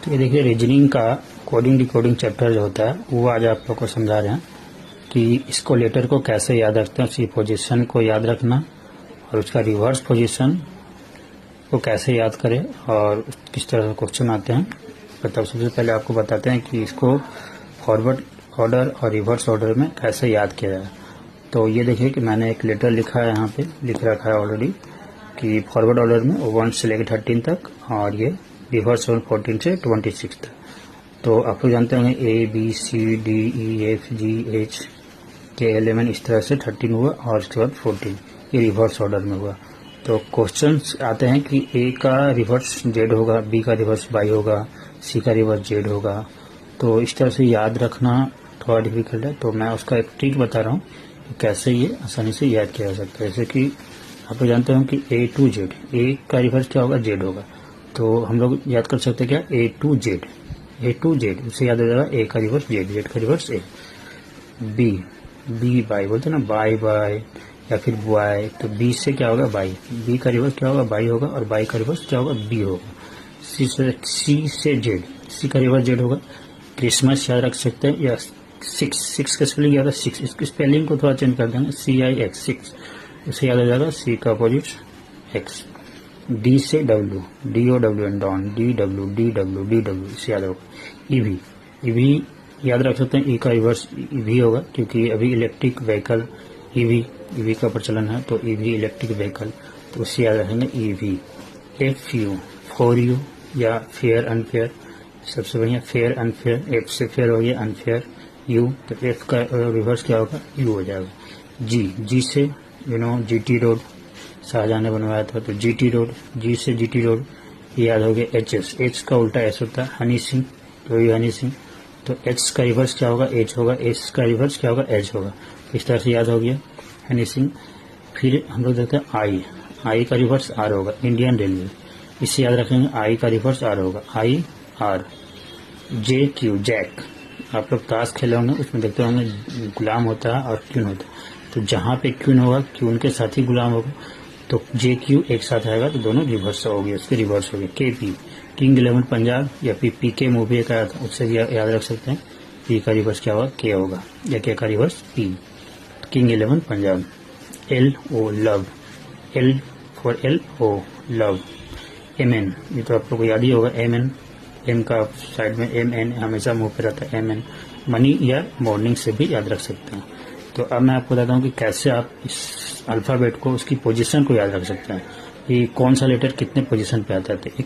तो ये देखिए रीजनिंग का कोडिंग डिकोडिंग चैप्टर जो होता है वो आज आप लोग को समझा रहे हैं कि इसको लेटर को कैसे याद रखते हैं, उसकी पोजीशन को याद रखना और उसका रिवर्स पोजीशन को कैसे याद करें और किस तरह से क्वेश्चन आते हैं। तो सबसे पहले आपको बताते हैं कि इसको फॉरवर्ड ऑर्डर और रिवर्स ऑर्डर में कैसे याद किया जाए। तो ये देखिए कि मैंने एक लेटर लिखा है, यहाँ पे लिख रखा है ऑलरेडी कि फॉरवर्ड ऑर्डर में 1 से लेकर 13 तक और ये रिवर्स ऑर्डर 14 से 26 तक। तो आप लोग जानते होंगे ABCDEFGH के एलिमेंट इस तरह से 13 हुआ और उसके बाद 14 ये रिवर्स ऑर्डर में हुआ। तो क्वेश्चंस आते हैं कि A का रिवर्स Z होगा, B का रिवर्स Y होगा, C का रिवर्स Z होगा। तो इस तरह से याद रखना थोड़ा डिफिकल्ट है, तो मैं उसका एक ट्रिक बता रहा हूँ कि कैसे ये आसानी से याद किया जा सकता है। जैसे कि आप लोग जानते हो कि A to Z, A का रिवर्स क्या होगा, Z होगा। तो हम लोग याद कर सकते हैं क्या, A to Z, उससे याद हो जाएगा A का रिवर्स Z, Z का रिवर्स A। B बाई बोलते हैं ना, बाई या फिर वाई, तो B से क्या होगा बाई, B का रिवर्स क्या होगा बाई होगा और बाई का रिवर्स क्या होगा B होगा। C से Z, C का रिवर्स Z होगा। क्रिसमस याद रख सकते हैं या 6 का स्पेलिंग याद है 6, इसकी स्पेलिंग को थोड़ा चेंज कर देंगे CIX 6, उसे याद हो जाएगा C का अपोजिट X। D से W, DOWN डॉन, DW इसे याद होगा। EV याद रख सकते हैं, E का रिवर्स EV होगा क्योंकि अभी इलेक्ट्रिक व्हीकल EV का प्रचलन है, तो EV इलेक्ट्रिक व्हीकल, तो उसे याद रखेंगे EV। FU फॉर यू या फेयर अनफेयर, सबसे बढ़िया फेयर अनफेयर, F से फेयर हो गया अनफेयर U, तो F का रिवर्स क्या होगा U हो जाएगा। G से GT रोड, शाहजहां ने बनवाया था, तो GT रोड, G से GT रोड याद हो गया। H का उल्टा S होता है हनी सिंह, तो ये हनी सिंह, तो H का रिवर्स क्या होगा H होगा, S का रिवर्स क्या होगा H होगा। इस तरह से याद हो गया हनी सिंह। फिर हम लोग देखते हैं I का रिवर्स R होगा, इंडियन रेलवे, इसे याद रखेंगे I का रिवर्स R होगा, IR। JQ जैक, आप लोग ताश खेले होंगे, उसमें देखते होंगे गुलाम होता है और क्यून होता है, तो जहाँ पे क्यून होगा क्यून के साथ ही गुलाम होगा, तो JQ एक साथ आएगा तो दोनों रिवर्स हो गए, उसके रिवर्स हो गए। KP किंग 11 पंजाब या फिर PK मूवी एक आया था, उससे भी याद रख सकते हैं P का रिवर्स क्या होगा K होगा, या K का reverse P, king 11 Punjab. LO love, L for LO love. MN ये तो आप लोग को याद ही होगा, MN M का साइड में MN हमेशा मुंह पे रहता है MN, मनी या मॉर्निंग से भी याद रख सकते हैं। तो अब मैं आपको बताता हूँ कि कैसे आप इस अल्फाबेट को उसकी पोजीशन को याद रख सकते हैं कि कौन सा लेटर कितने पोजीशन पे आता है।